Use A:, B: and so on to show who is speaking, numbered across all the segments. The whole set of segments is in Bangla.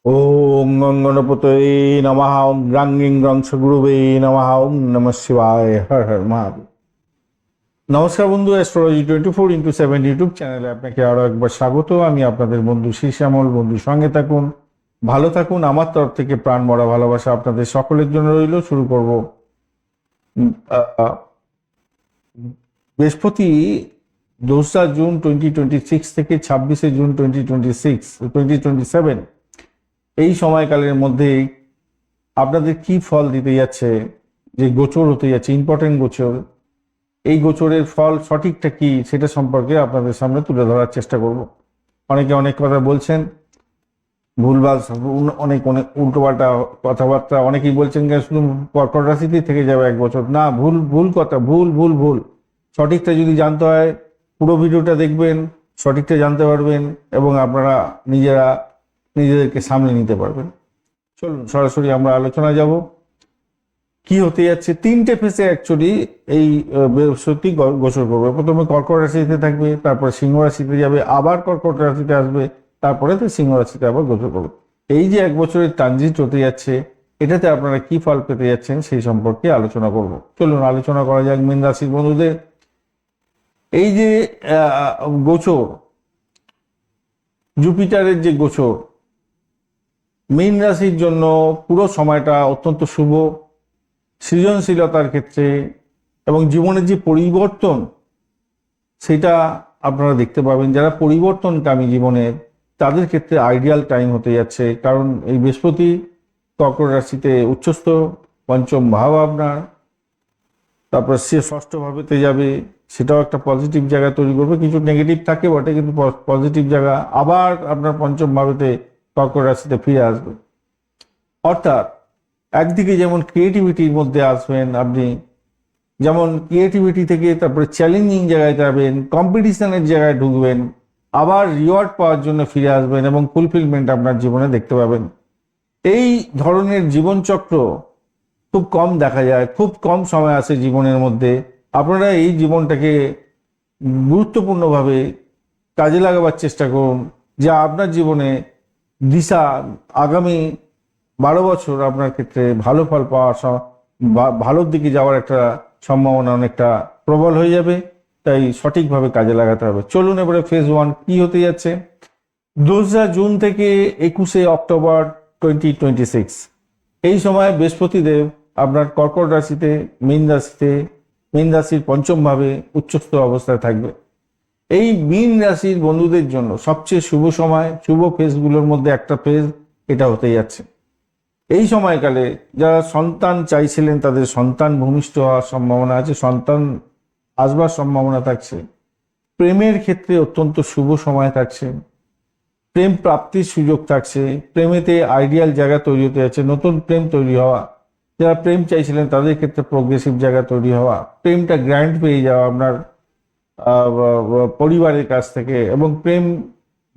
A: ওম গঙ্গনপতয়ে নমঃ ওম গ্রাঙ্গিং গ্রংশ গুরুবে নমঃ ওম নমঃ শিবায় হর হর মহাদেব। নমস্কার বন্ধু, অ্যাস্ট্রোলজি 24x7 ইউটিউব চ্যানেলে আপনাকে আরো একবার স্বাগত। আমি আপনাদের বন্ধু শ্যামল। বন্ধু সঙ্গে থাকুন, ভালো থাকুন। আমার তরফ থেকে প্রাণ ভরা ভালোবাসা আপনাদের সকলের জন্য রইল। শুরু করব। বৃহস্পতি 2 জুন 2026 থেকে 26 জুন 2027 এই সময়কালের মধ্যে আপনাদের কি ফল দিতে যাচ্ছে, যে গোচর হতে যাচ্ছে, ইম্পর্টেন্ট গোচর, এই গোচরের ফল সঠিকটা কি সেটা সম্পর্কে আপনাদের সামনে তুলে ধরার চেষ্টা করব। অনেকে অনেক কথা বলছেন, ভুলভাল অনেক অনেক উল্টোপাল্টা কথাবার্তা। অনেকেই বলছেন যে শুধু কর্কট রাশিতেই থেকে যাবে 1 বছর। না, ভুল ভুল কথা, ভুল ভুল ভুল। সঠিকটা যদি জানতে হয় পুরো ভিডিওটা দেখবেন, সঠিকটা জানতে পারবেন এবং আপনারা নিজেদেরকে সামলে নিতে পারবেন। চলুন সরাসরি আমরা আলোচনা যাব। কি হতে যাচ্ছে, 3টে ফেসে অ্যাকচুয়ালি এই বৃহস্পতি গোচর করবে। প্রথমে কর্কট রাশিতে থাকবে, তারপরে সিংহ রাশিতে যাবে, আবার কর্কট রাশিতে আসবে, তারপরে তো সিংহ রাশিতে আবার গোচর করবে। এই যে 1 বছরের ট্রানজিট হতে যাচ্ছে, এটাতে আপনারা কি ফল পেতে যাচ্ছেন সেই সম্পর্কে আলোচনা করব। চলুন আলোচনা করা যাক মীন রাশির বন্ধুদের। এই যে গোচর, জুপিটারের যে গোচর মীন রাশির জন্য পুরো সময়টা অত্যন্ত শুভ। সৃজনশীলতার ক্ষেত্রে এবং জীবনের যে পরিবর্তন সেটা আপনারা দেখতে পাবেন। যারা পরিবর্তনকামী জীবনের, তাদের ক্ষেত্রে আইডিয়াল টাইম হতে যাচ্ছে। কারণ এই বৃহস্পতি কর্কট রাশিতে উচ্চস্থ, পঞ্চম ভাব আপনার, তারপর সে ষষ্ঠ ভাবেতে যাবে, সেটাও একটা পজিটিভ জায়গা তৈরি করবে। কিছু নেগেটিভ থাকে বটে, কিন্তু পজিটিভ জায়গা। আবার আপনার পঞ্চম ভাবেতে কর্কট রাশিতে ফিরে আসবে। অর্থাৎ একদিকে যেমন ক্রিয়েটিভিটির মধ্যে আসবেন আপনি, যেমন ক্রিয়েটিভিটি থেকে তারপরে চ্যালেঞ্জিং জায়গায় যাবেন, কম্পিটিশনের জায়গায় ঢুকবেন, আবার রিওয়ার্ড পাওয়ার জন্য ফিরে আসবেন এবং ফুলফিলমেন্ট আপনার জীবনে দেখতে পাবেন। এই ধরনের জীবনচক্র খুব কম দেখা যায়, খুব কম সময় আসে জীবনের মধ্যে। আপনারা এই জীবনটাকে গুরুত্বপূর্ণভাবে কাজে লাগাবার চেষ্টা করুন, যা আপনার জীবনে দিশা, আগামী 12 বছর আপনার ক্ষেত্রে ভালো ফল পাওয়ার, ভালোর দিকে যাওয়ার একটা সম্ভাবনা অনেকটা প্রবল হয়ে যাবে। তাই সঠিকভাবে কাজে লাগাতে হবে। চলুন এবারে ফেজ 1 কি হতে যাচ্ছে। 2 জুন থেকে 21 অক্টোবর 2026 এই সময় বৃহস্পতিদেব আপনার কর্কট রাশিতে, মীন রাশির পঞ্চম ভাবে উচ্চস্থ অবস্থায় থাকবে। এই মীন রাশির বন্ধুদের জন্য সবচেয়ে শুভ সময়, শুভ ফেজগুলোর মধ্যে একটা ফেজ এটা হতে যাচ্ছে। এই সময়কালে যারা সন্তান চাইছিলেন তাদের সন্তান ভূমিষ্ঠ হওয়ার সম্ভাবনা আছে, সন্তান আসবার সম্ভাবনা থাকছে। প্রেমের ক্ষেত্রে অত্যন্ত শুভ সময় থাকছে, প্রেম প্রাপ্তির সুযোগ থাকছে, প্রেমেতে আইডিয়াল জায়গা তৈরি হতে যাচ্ছে, নতুন প্রেম তৈরি হওয়া। যারা প্রেম চাইছিলেন তাদের ক্ষেত্রে প্রোগ্রেসিভ জায়গা তৈরি হওয়া, প্রেমটা গ্র্যান্ড পেয়ে যাওয়া আপনার পরিবারের কাছ থেকে, এবং প্রেম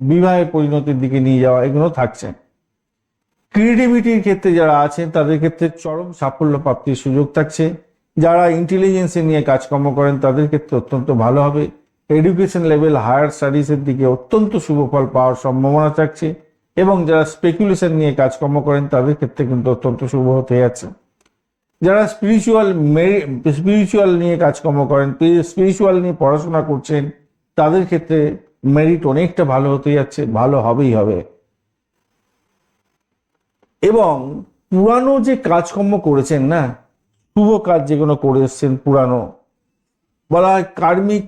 A: বিবাহের পরিণতির দিকে নিয়ে যাওয়া, এগুলো থাকছে। ক্রিয়েটিভিটির ক্ষেত্রে যারা আছেন তাদের ক্ষেত্রে চরম সাফল্য প্রাপ্তির সুযোগ থাকছে। যারা ইন্টেলিজেন্সে নিয়ে কাজকর্ম করেন তাদের ক্ষেত্রে অত্যন্ত ভালো হবে। এডুকেশন লেভেল, হায়ার স্টাডিজের দিকে অত্যন্ত শুভ ফল পাওয়ার সম্ভাবনা থাকছে। এবং যারা স্পেকুলেশন নিয়ে কাজকর্ম করেন তাদের ক্ষেত্রে কিন্তু অত্যন্ত শুভ হতে যাচ্ছে। যারা স্পিরিচুয়াল নিয়ে কাজকর্ম করেন, স্পিরিচুয়াল নিয়ে পড়াশোনা করছেন, তাদের ক্ষেত্রে মেরিট অনেকটা ভালো হতে যাচ্ছে, ভালো হবেই হবে। এবং পুরানো যে কাজকর্ম করেছেন না, শুভ কাজ যেগুলো করে এসছেন, পুরানো বলা হয় কার্মিক,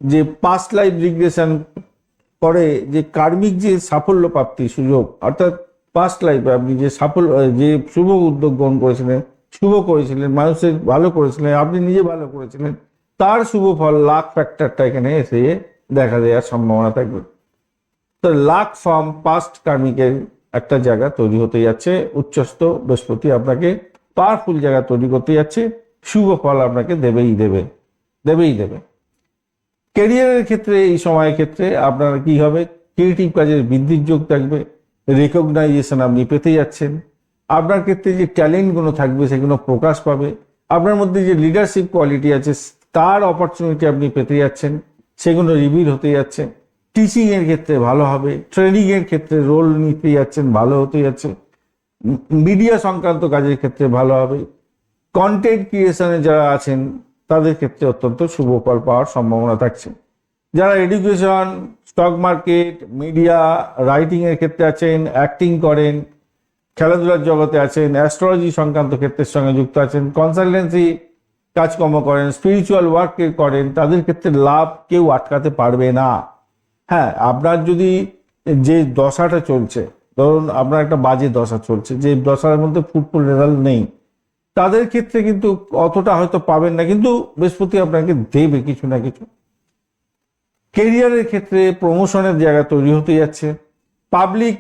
A: যে পাস্ট লাইফ রিগ্রেশন করে, যে কার্মিক যে সাফল্য প্রাপ্তির সুযোগ, অর্থাৎ পাস্ট লাইফে আপনি যে সাফল্য, যে শুভ উদ্যোগ গ্রহণ করেছিলেন, শুভ করেছিলেন, মানুষের ভালো করেছিলেন, আপনি নিজে ভালো করেছিলেন, তার শুভ ফল লাক ফ্যাক্টরটা এখানে এসে দেখা দেওয়ার সম্ভাবনা থাকবে। তো লাক ফ্রম পাস্ট কার্মিকের একটা জায়গা তৈরি হতে যাচ্ছে। উচ্চস্থ বৃহস্পতি আপনাকে পাওয়ারফুল জায়গা তৈরি করতে যাচ্ছে, শুভ ফল আপনাকে দেবেই দেবে। ক্যারিয়ারের ক্ষেত্রে এই সময়ের ক্ষেত্রে আপনার কি হবে, ক্রিয়েটিভ কাজের বৃদ্ধির যোগ থাকবে, রেকগনাইজেশন আপনি পেতে যাচ্ছেন। আপনার ক্ষেত্রে যে ট্যালেন্টগুলো থাকবে সেগুলো প্রকাশ পাবে। আপনার মধ্যে যে লিডারশিপ কোয়ালিটি আছে তার অপরচুনিটি আপনি পেতে যাচ্ছেন, সেগুলো রিভিল হতে যাচ্ছে। টিচিং এর ক্ষেত্রে ভালো হবে, ট্রেনিং এর ক্ষেত্রে রোল নিতে যাচ্ছেন, ভালো হতে যাচ্ছে, মিডিয়া সংক্রান্ত কাজের ক্ষেত্রে ভালো হবে, কন্টেন্ট ক্রিয়েশনে যারা আছেন তাদের ক্ষেত্রে অত্যন্ত শুভ ফল পাওয়ার সম্ভাবনা থাকছে। যারা education, stock market, media, writing এর ক্ষেত্রে আছেন, অ্যাক্টিং করেন, খেলাধুলার জগতে আছেন, অ্যাস্ট্রোলজি সংক্রান্ত ক্ষেত্রের সঙ্গে যুক্ত আছেন, কনসালটেন্সি কাজকর্ম করেন, স্পিরিচুয়াল ওয়ার্ক করেন, তাদের ক্ষেত্রে লাভ কেউ আটকাতে পারবে না। হ্যাঁ, আপনার যদি যে দশাটা চলছে, ধরুন আপনার একটা বাজে দশা চলছে, যে দশার মধ্যে ফুটফুল রেজাল্ট নেই, তাদের ক্ষেত্রে কিন্তু অতটা হয়তো পাবেন না, কিন্তু বৃহস্পতি আপনাকে দেবে কিছু না কিছু। কেরিয়ারের ক্ষেত্রে প্রমোশনের জায়গা তৈরি হতে যাচ্ছে। পাবলিক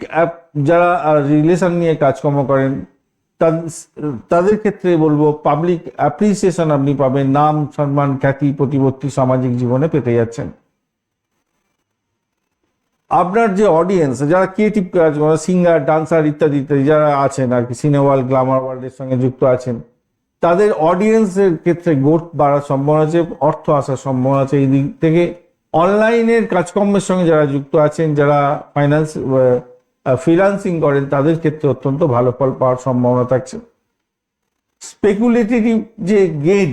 A: যারা রিলেশন নিয়ে কাজকর্ম করেন তাদের ক্ষেত্রে বলবো পাবলিক অ্যাপ্রিসিয়েশন আপনি পাবেন, নাম সম্মান খ্যাতি প্রতিপত্তি সামাজিক জীবনে পেতে যাচ্ছেন। আপনার যে অডিয়েন্স, যারা ক্রিয়েটিভ কাজ করে, সিঙ্গার, ডান্সার ইত্যাদি ইত্যাদি যারা আছেন আর কি, সিনে ওয়ার্ল্ড, গ্ল্যামার ওয়ার্ল্ডের সঙ্গে যুক্ত আছেন, তাদের অডিয়েন্সের ক্ষেত্রে গ্রোথ বাড়ার সম্ভাবনা আছে, অর্থ আসার সম্ভাবনা আছে। এই দিক থেকে অনলাইনের কাজকর্মের সঙ্গে যারা যুক্ত আছেন, যারা ফ্রিল্যান্সিং করেন, তাদের ক্ষেত্রে অত্যন্ত ভালো ফল পাওয়ার সম্ভাবনা থাকছে। স্পেকুলেটিভ যে গেইন,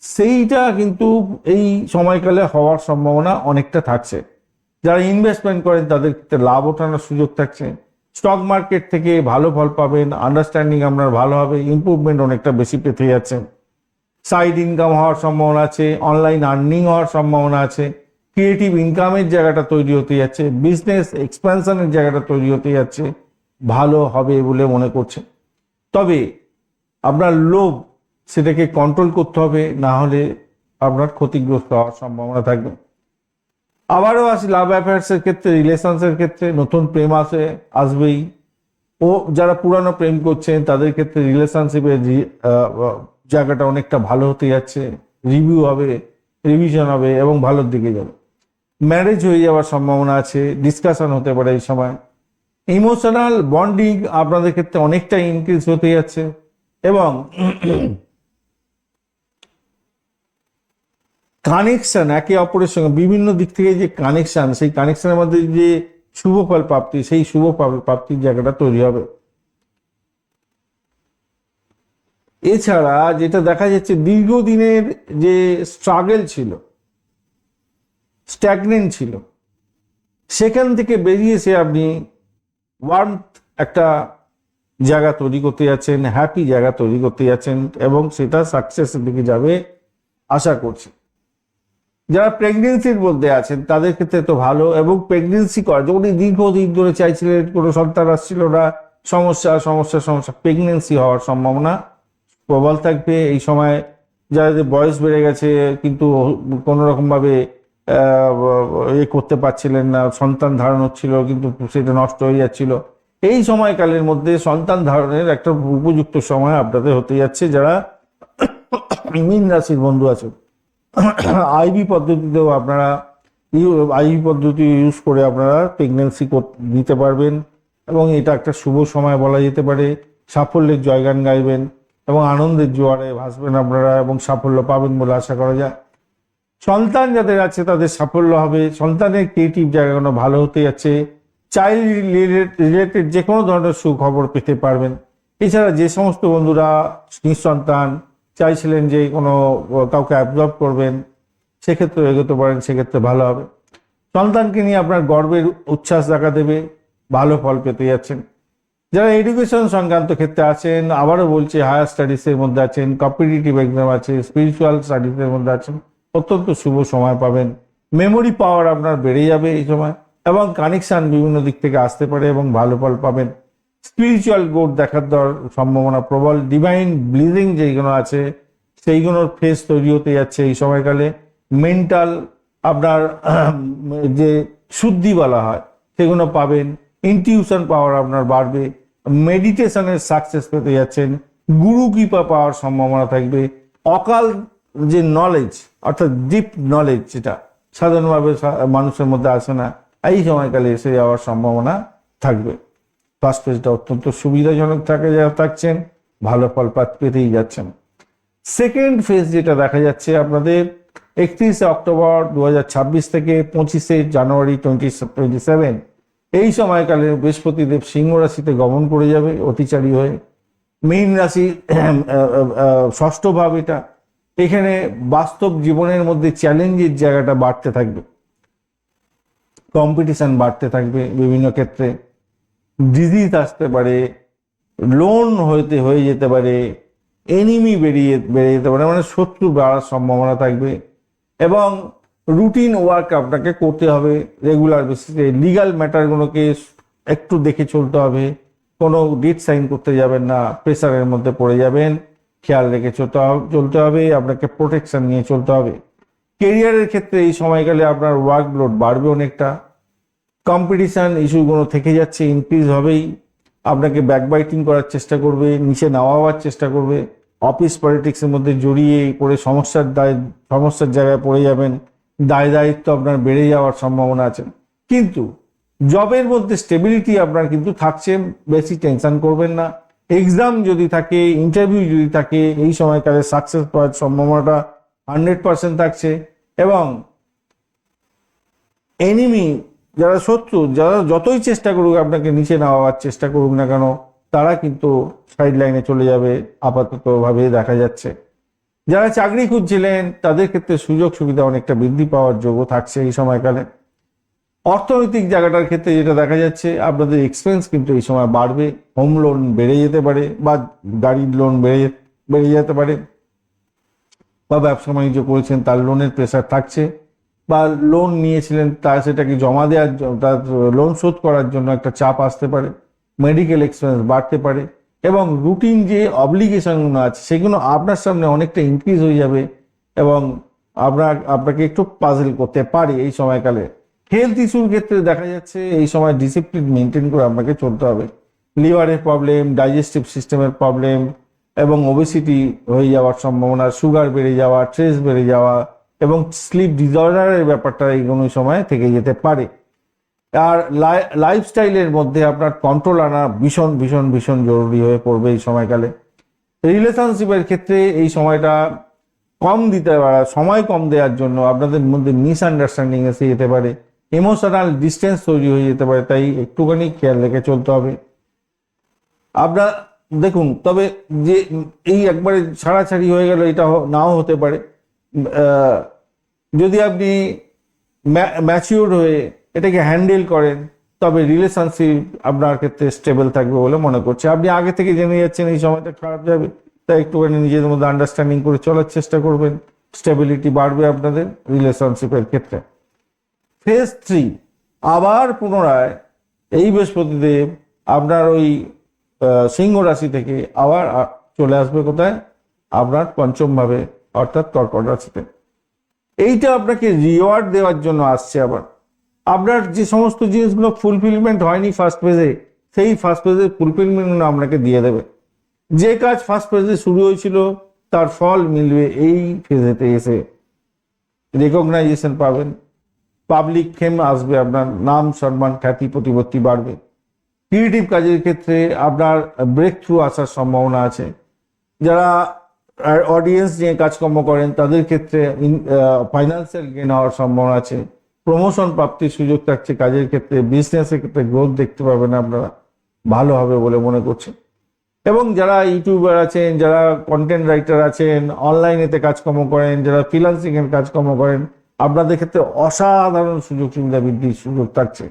A: সেইটা কিন্তু এই সময়কালে হওয়ার সম্ভাবনা অনেকটা থাকছে। যারা ইনভেস্টমেন্ট করেন তাদের ক্ষেত্রে লাভ ওঠানোর সুযোগ থাকছে। স্টক মার্কেট থেকে ভালো ফল পাবেন, আন্ডারস্ট্যান্ডিং আপনার ভালো হবে, ইম্প্রুভমেন্ট অনেকটা বেশি পেতে যাচ্ছেন। সাইড ইনকাম হওয়ার সম্ভাবনা আছে, অনলাইন আর্নিং হওয়ার সম্ভাবনা আছে, ক্রিয়েটিভ ইনকামের জায়গাটা তৈরি হতে যাচ্ছে, বিজনেস এক্সপ্যানশনের জায়গাটা তৈরি হতে যাচ্ছে, ভালো হবে বলে মনে করছে। তবে আপনার লোভ, সেটাকে কন্ট্রোল করতে হবে, না হলে আপনার ক্ষতিগ্রস্ত হওয়ার সম্ভাবনা থাকবে। আবারও আসি লাভ অ্যাফেয়ার্সের ক্ষেত্রে, রিলেশনসের ক্ষেত্রে নতুন প্রেম আসবেই। ও যারা পুরানো প্রেম করছেন তাদের ক্ষেত্রে রিলেশনশিপের জায়গাটা অনেকটা ভালো হতে যাচ্ছে, রিভিউ হবে, রিভিশন হবে এবং ভালোর দিকে যাবে। ম্যারেজ হয়ে যাওয়ার সম্ভাবনা আছে, ডিসকাশন হতে পারে এই সময়। ইমোশনাল বন্ডিং আপনাদের ক্ষেত্রে অনেকটা ইনক্রিজ হতে যাচ্ছে এবং কানেকশন একে অপরের সঙ্গে বিভিন্ন দিক থেকে যে কানেকশন, সেই কানেকশনের মধ্যে যে শুভ ফল প্রাপ্তি, সেই শুভ প্রাপ্তির জায়গাটা তৈরি হবে। এছাড়া যেটা দেখা যাচ্ছে, দীর্ঘদিনের যে স্ট্রাগল ছিল, স্ট্যাগনেন্ট ছিল, সেখান থেকে বেরিয়ে এসে আপনি ওয়ার্মথ একটা জায়গা তৈরি করতে যাচ্ছেন, হ্যাপি জায়গা তৈরি করতে যাচ্ছেন এবং সেটা সাকসেসের দিকে যাবে আশা করছি। যারা প্রেগনেন্সির মধ্যে আছেন তাদের ক্ষেত্রে তো ভালো, এবং প্রেগনেন্সি করা যখন দীর্ঘদিন ধরে চাইছিলেন, কোনো সন্তান আসছিল না, সমস্যা সমস্যা সমস্যা, প্রেগনেন্সি হওয়ার সম্ভাবনা প্রবল থাকবে এই সময়। যাদের বয়স বেড়ে গেছে কিন্তু কোনো রকমভাবে করতে পারছিলেন না, সন্তান ধারণ হচ্ছিল কিন্তু সেটা নষ্ট হয়ে যাচ্ছিল, এই সময়কালের মধ্যে সন্তান ধারণের একটা উপযুক্ত সময় আপনাদের হতে যাচ্ছে। যারা মীন রাশির বন্ধু আছেন, আইভি পদ্ধতিতেও আপনারা আইভি পদ্ধতি ইউজ করে আপনারা প্রেগনেন্সি নিতে পারবেন এবং এটা একটা শুভ সময় বলা যেতে পারে। সাফল্যের জয়গান গাইবেন এবং আনন্দের জোয়ারে ভাসবেন আপনারা এবং সাফল্য পাবেন বলে আশা করা যায়। সন্তান যাদের আছে তাদের সাফল্য হবে, সন্তানের ক্রিয়েটিভ জায়গাগুলো ভালো হতে যাচ্ছে, চাইল্ড রিলেটেড যে কোনো ধরনের সুখবর পেতে পারবেন। এছাড়া যে সমস্ত বন্ধুরা নিঃসন্তান চাইছিলেন যে কোনো কাউকে অ্যাবজর্ব করবেন, সেক্ষেত্রে এগোতে পারেন, সেক্ষেত্রে ভালো হবে। সন্তানকে নিয়ে আপনার গর্বের উচ্ছ্বাস দেখা দেবে, ভালো ফল পেতে যাচ্ছেন। যারা এডুকেশন সংক্রান্ত ক্ষেত্রে আছেন, আবারও বলছি, হায়ার স্টাডিজের মধ্যে আছেন, কম্পিটিটিভ এক্সাম আছে, স্পিরিচুয়াল স্টাডিজের মধ্যে আছেন, অত্যন্ত শুভ সময় পাবেন। মেমোরি পাওয়ার আপনার বেড়ে যাবে এই সময় এবং কানেকশন বিভিন্ন দিক থেকে আসতে পারে এবং ভালো ফল পাবেন। স্পিরিচুয়াল গ্রোথ দেখার সম্ভাবনা প্রবল। ডিভাইন ব্লিজিং যেগুলো আছে সেইগুলোর ফেস তৈরি হতে যাচ্ছে এই সময়কালে। মেন্টাল আপনার যে শুদ্ধি বলা হয় সেগুলো পাবেন। ইনটিউশন পাওয়ার আপনার বাড়বে, মেডিটেশনের সাকসেস পেতে যাচ্ছেন, গুরু কৃপা পাওয়ার সম্ভাবনা থাকবে। অকাল যে নলেজ অর্থাৎ ডিপ নলেজ, যেটা সাধারণভাবে মানুষের মধ্যে আসে না, এই সময়কালে এসে যাওয়ার সম্ভাবনা থাকবে। ফার্স্ট ফেজটা অত্যন্ত সুবিধাজনক থাকছেন, ভালো ফল পেতেই যাচ্ছেন। সেকেন্ড ফেজ যেটা দেখা যাচ্ছে আপনাদের 31 অক্টোবর 2026 থেকে 25 জানুয়ারি 2027 এই সময়কালে বৃহস্পতিদেব সিংহ রাশিতে গমন করে যাবে অতিচারী হয়ে। মীন রাশি ষষ্ঠ ভাব এটা। এখানে বাস্তব জীবনের মধ্যে চ্যালেঞ্জের জায়গাটা বাড়তে থাকবে, কম্পিটিশন বাড়তে থাকবে, বিভিন্ন ক্ষেত্রে ডিজিজ আসতে পারে, লোন হয়ে যেতে পারে, এনিমি বেড়ে যেতে পারে, মানে শত্রু বাড়ার সম্ভাবনা থাকবে। এবং রুটিন ওয়ার্ক আপনাকে করতে হবে রেগুলার বেসিসে। লিগাল ম্যাটারগুলোকে একটু দেখে চলতে হবে, কোনো ডেট সাইন করতে যাবেন না, প্রেসারের মধ্যে পড়ে যাবেন, খেয়াল রেখে চলতে হবে, আপনাকে প্রোটেকশন নিয়ে চলতে হবে। কেরিয়ারের ক্ষেত্রে এই সময়কালে আপনার ওয়ার্কলোড বাড়বে অনেকটা, কম্পিটিশন ইস্যুগুলো থেকে যাচ্ছে, ইনক্রিজ হবেই, আপনাকে ব্যাকবাইটিং করার চেষ্টা করবে, নিচে নামাবার চেষ্টা করবে, অফিস পলিটিক্সের মধ্যে জড়িয়ে পড়ে সমস্যার জায়গায় পড়ে যাবেন, দায়িত্ব আপনার বেড়ে যাওয়ার সম্ভাবনা আছে। কিন্তু জবের মধ্যে স্টেবিলিটি আপনার কিন্তু থাকছে, বেশি টেনশন করবেন না। এক্সাম যদি থাকে, ইন্টারভিউ যদি থাকে, এই সময়কালে সাকসেস পাওয়ার সম্ভাবনাটা 100% থাকছে। এবং এনিমি যারা শত্রু, যারা যতই চেষ্টা করুক আপনাকে নিচে নামাবার চেষ্টা করুক না কেন, তারা কিন্তু সাইড লাইনে চলে যাবে আপাতত ভাবে দেখা যাচ্ছে। যারা চাকরি খুঁজছিলেন তাদের ক্ষেত্রে সুযোগ সুবিধা অনেকটা বৃদ্ধি পাওয়ার যোগ্য থাকছে এই সময়কালে। অর্থনৈতিক জায়গাটার ক্ষেত্রে যেটা দেখা যাচ্ছে, আপনাদের এক্সপেন্স কিন্তু এই সময় বাড়বে, হোম লোন বেড়ে যেতে পারে, বা গাড়ির লোন বেড়ে যেতে পারে, বা ব্যবসা বাণিজ্য করেছেন তার লোনের প্রেশার থাকছে, বা লোন নিয়েছিলেন তা সেটাকে জমা দেওয়ার তার লোন শোধ করার জন্য একটা চাপ আসতে পারে, মেডিকেল এক্সপেন্স বাড়তে পারে, এবং রুটিন যে অব্লিগেশনগুলো আছে সেগুলো আপনার সামনে অনেকটা ইনক্রিজ হয়ে যাবে, এবং আপনাকে একটু পাজল করতে পারে এই সময়কালে। হেলথ ইস্যুর ক্ষেত্রে দেখা যাচ্ছে এই সময় ডিসিপ্লিন মেনটেন করে আপনাকে চলতে হবে। লিভারের প্রবলেম, ডাইজেস্টিভ সিস্টেমের প্রবলেম এবং ওবেসিটি হয়ে যাওয়ার সম্ভাবনা, সুগার বেড়ে যাওয়া, স্ট্রেস বেড়ে যাওয়া এবং স্লিপ ডিসঅর্ডারের ব্যাপারটা এই কোনো সময় থেকে যেতে পারে। আর লাইফস্টাইলের মধ্যে আপনার কন্ট্রোল আনা ভীষণ ভীষণ ভীষণ জরুরি হয়ে পড়বে এই সময়কালে। রিলেশনশিপের ক্ষেত্রে এই সময়টা সময় কম দেওয়ার জন্য আপনাদের মধ্যে মিসআন্ডারস্ট্যান্ডিং এসে যেতে পারে, ইমোশনাল ডিস্টেন্স তৈরি হয়ে যেতে পারে, তাই একটুখানি খেয়াল রেখে চলতে হবে। আপনার দেখুন, তবে যে এই একবারে ছাড়াছাড়ি হয়ে গেল এটা নাও হতে পারে। যদি আপনি ম্যাচিউর হয়ে এটাকে হ্যান্ডেল করেন তবে রিলেশনশিপ আপনার ক্ষেত্রে স্টেবল থাকবে বলে মনে করছে। আপনি আগে থেকে জেনে যাচ্ছেন এই সময়টা খারাপ যাবে, তাই একটুখানি নিজেদের মধ্যে আন্ডারস্ট্যান্ডিং করে চলার চেষ্টা করবেন, স্টেবিলিটি বাড়বে আপনাদের রিলেশনশিপের ক্ষেত্রে। ফেজ 3 আবার পুনরায় এই বৃহস্পতিদেব আপনার ওই সিংহ রাশি থেকে আবার চলে আসবে কোথায়, আপনার পঞ্চম ভাবে অর্থাৎ কর্কট রাশিতে। এইটা আপনাকে রিওয়ার্ড দেওয়ার জন্য আসছে। আবার আপনার যে সমস্ত জিনিসগুলো ফুলফিলমেন্ট হয়নি ফার্স্ট ফেজে, সেই ফার্স্ট ফেজের ফুলফিলমেন্টগুলো আপনাকে দিয়ে দেবে। যে কাজ ফার্স্ট ফেজে শুরু হয়েছিল তার ফল মিলবে এই ফেজেতে এসে, রেকগনাইজেশন পাবেন, পাবলিক ফেম আসবে, আপনার নাম সম্মান খ্যাতি প্রতিপত্তি বাড়বে। ক্রিয়েটিভ কাজের ক্ষেত্রে আপনার ব্রেক থ্রু আসার সম্ভাবনা আছে। যারা অডিয়েন্স নিয়ে কাজকর্ম করেন তাদের ক্ষেত্রে ফাইন্যান্সিয়াল গেন হওয়ার সম্ভাবনা আছে, প্রমোশন প্রাপ্তির সুযোগ থাকছে কাজের ক্ষেত্রে, বিজনেসের ক্ষেত্রে গ্রোথ দেখতে পাবেন আপনারা, ভালো হবে বলে মনে করছেন। এবং যারা ইউটিউবার আছেন, যারা কন্টেন্ট রাইটার আছেন, অনলাইনেতে কাজকর্ম করেন, যারা ফ্রিল্যান্সিং এর কাজকর্ম করেন, আপনাদের ক্ষেত্রে অসাধারণ সুযোগ সুবিধা বৃদ্ধির সুযোগ থাকছে।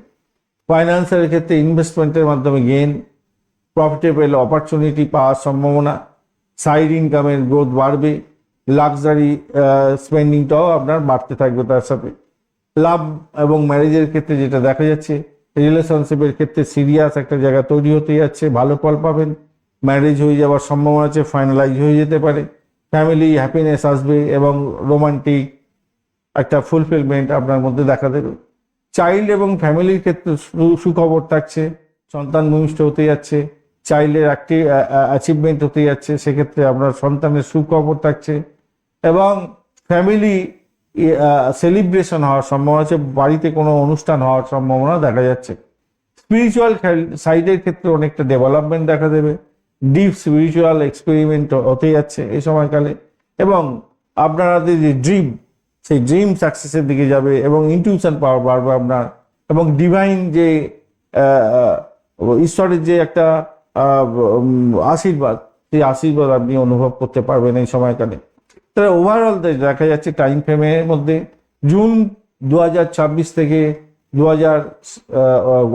A: ফাইন্যান্সের ক্ষেত্রে ইনভেস্টমেন্টের মাধ্যমে গেন, প্রফিটেবল অপরচুনিটি পাওয়ার সম্ভাবনা, সাইড ইনকামের গ্রোথ বাড়বে, লাক্সারি স্পেন্ডিংটাও আপনার বাড়তে থাকবে। তার সাথে লাভ এবং ম্যারেজের ক্ষেত্রে যেটা দেখা যাচ্ছে, রিলেশনশিপের ক্ষেত্রে সিরিয়াস একটা জায়গা তৈরি হতে যাচ্ছে, ভালো ফল পাবেন, ম্যারেজ হয়ে যাওয়ার সম্ভাবনা আছে, ফাইনালাইজ হয়ে যেতে পারে, ফ্যামিলি হ্যাপিনেস আসবে এবং রোমান্টিক একটা ফুলফিলমেন্ট আপনার মধ্যে দেখা দেবে। চাইল্ড এবং ফ্যামিলির ক্ষেত্রে সুখবর থাকছে, সন্তান ভূমিষ্ঠ হতে যাচ্ছে, চাইল্ডের অ্যাচিভমেন্ট হতে যাচ্ছে, সেক্ষেত্রে আপনার সন্তানের সুখবর থাকছে এবং ফ্যামিলি সেলিব্রেশন হওয়ার সম্ভাবনা আছে, বাড়িতে কোনো অনুষ্ঠান হওয়ার সম্ভাবনা দেখা যাচ্ছে। স্পিরিচুয়াল সাইডের ক্ষেত্রে অনেকটা ডেভেলপমেন্ট দেখা দেবে, ডিপ স্পিরিচুয়াল এক্সপেরিমেন্ট হতে যাচ্ছে এই সময়কালে। এবং আপনাদের যে ড্রিম সেই ড্রিম সাকসেসের দিকে যাবে এবং ইনটিউশন পাওয়ার বাড়বে আপনার, এবং ডিভাইন যে ঈশ্বরের যে একটা আশীর্বাদ, সেই আশীর্বাদ আপনি অনুভব করতে পারবেন এই সময়কালে। তাহলে ওভারঅল দেখা যাচ্ছে টাইম ফ্রেমের মধ্যে জুন 2026 থেকে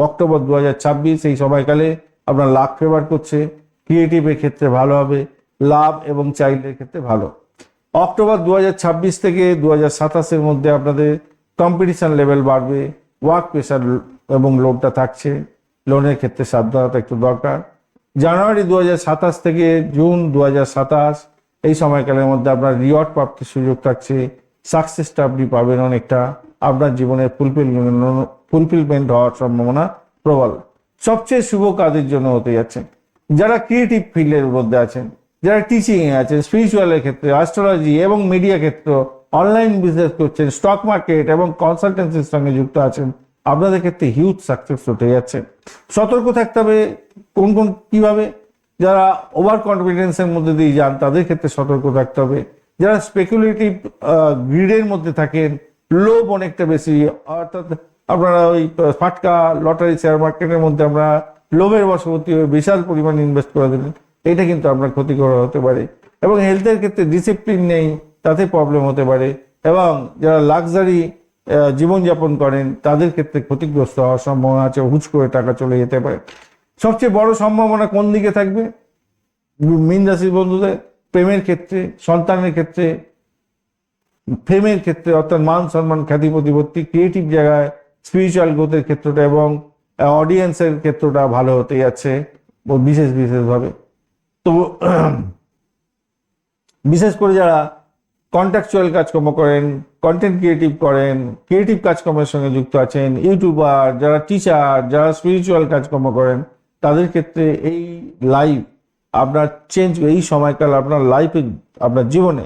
A: অক্টোবর 2026 এই সময়কালে আপনার লাক ফেভার করছে। ক্রিয়েটিভের ক্ষেত্রে ভালো হবে, লাভ এবং চাইল্ডের ক্ষেত্রে ভালো। অক্টোবর 2026 থেকে 2027-এর মধ্যে আপনাদের কম্পিটিশন লেভেল বাড়বে, ওয়ার্ক প্রেশার এবং লোডটা থাকছে, লোনের ক্ষেত্রে সাবধানতা একটু দরকার। জানুয়ারি 2027 থেকে জুন 2027 এই সময়কালের মধ্যে আপনার রিওয়ার্ড প্রাপ্তির সুযোগ থাকছে, সাকসেসটা আপনি পাবেন অনেকটা, আপনার জীবনের ফুলফিলমেন্ট হওয়ার সম্ভাবনা প্রবল। সবচেয়ে শুভ কাজের জন্য হতে যাচ্ছে যারা ক্রিয়েটিভ ফিল্ডের মধ্যে আছেন, যারা টিচিংয়ে আছেন, স্পিরিচুয়ালের ক্ষেত্রে, অ্যাস্ট্রোলজি এবং মিডিয়া ক্ষেত্র, অনলাইন বিজনেস করছেন, স্টক মার্কেট এবং কনসালটেন্সির সঙ্গে যুক্ত আছেন, আপনাদের ক্ষেত্রে হিউজ সাকসেস হতে যাচ্ছে। সতর্ক থাকতে হবে কিভাবে? যারা ওভার কনফিডেন্সের মধ্যে দিয়ে যান তাদের ক্ষেত্রে সতর্ক থাকতে হবে। যারা স্পেকুলেটিভ গ্রিডের মধ্যে থাকেন, লোভ অনেকটা বেশি, অর্থাৎ আপনারা ওই ফাটকা লটারি শেয়ার মার্কেটের মধ্যে আমরা লোভের বশবর্তী হয়ে বিশাল পরিমাণ ইনভেস্ট করে দেবেন, এটা কিন্তু আপনার ক্ষতিকর হতে পারে। এবং হেলথের ক্ষেত্রে ডিসিপ্লিন নেই, তাতে প্রবলেম হতে পারে। এবং যারা লাক্সারি জীবনযাপন করেন তাদের ক্ষেত্রে ক্ষতিগ্রস্ত হওয়ার সম্ভাবনা আছে, হুচ করে টাকা চলে যেতে পারে। সবচেয়ে বড় সম্ভাবনা কোন দিকে থাকবে মীন রাশির বন্ধুদের? প্রেমের ক্ষেত্রে, সন্তানের ক্ষেত্রে, ফেমের ক্ষেত্রে, অর্থাৎ মান সম্মান খ্যাতি প্রতিপত্তি, ক্রিয়েটিভ জায়গায়, স্পিরিচুয়াল গ্রোথের ক্ষেত্রটা এবং অডিয়েন্সের ক্ষেত্রটা ভালো হতে যাচ্ছে বিশেষভাবে। তো বিশেষ করে যারা কন্ট্রাকচুয়াল কাজকর্ম করেন, কন্টেন্ট ক্রিয়েটিভ করেন, ক্রিয়েটিভ কাজকর্মের সঙ্গে যুক্ত আছেন, ইউটিউবার, যারা টিচার, যারা স্পিরিচুয়াল কাজকর্ম করেন, তাদের ক্ষেত্রে এই লাইফ আপনার চেঞ্জ, এই সময়কাল আপনার লাইফে, আপনার জীবনে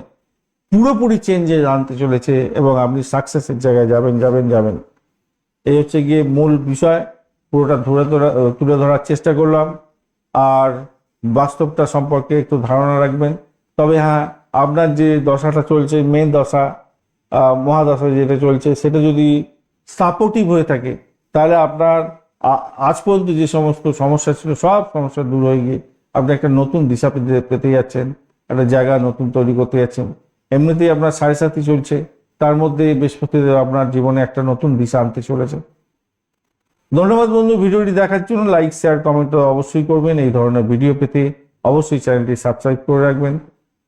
A: পুরোপুরি চেঞ্জে আনতে চলেছে এবং আপনি সাকসেসের জায়গায় যাবেন। এই হচ্ছে গিয়ে মূল বিষয়। পুরোটা তুলে ধরার চেষ্টা করলাম, আর বাস্তবটা সম্পর্কে একটু ধারণা রাখবেন। তবে হ্যাঁ, আপনার যে দশাটা চলছে, মেন দশা, মহাদশা যেটা চলছে, সেটা যদি সাপোর্টিভ হয়ে থাকে তাহলে আপনার আজ পর্যন্ত যে সমস্ত সমস্যা ছিল সব সমস্যা দূর হয়ে গিয়ে আপনি একটা নতুন দিশা পেতে যাচ্ছেন, একটা জায়গা নতুন তৈরি করতে যাচ্ছেন। এমনিতেই আপনার 7.5 চলছে, তার মধ্যে বৃহস্পতিদেব আপনার জীবনে একটা নতুন দিশা আনতে চলেছে। ধন্যবাদ বন্ধু, ভিডিওটি দেখার জন্য। লাইক, শেয়ার, কমেন্ট অবশ্যই করবেন। এই ধরনের ভিডিও পেতে অবশ্যই চ্যানেলটি সাবস্ক্রাইব করে রাখবেন।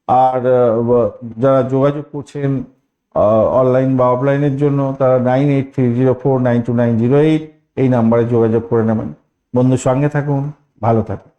A: আর যারা যোগাযোগ করছেন অনলাইন বা অফলাইনের জন্য, তারা 9830492908 এই নাম্বারে যোগাযোগ করে নেবেন। বন্ধুর সঙ্গে থাকুন, ভালো থাকুন।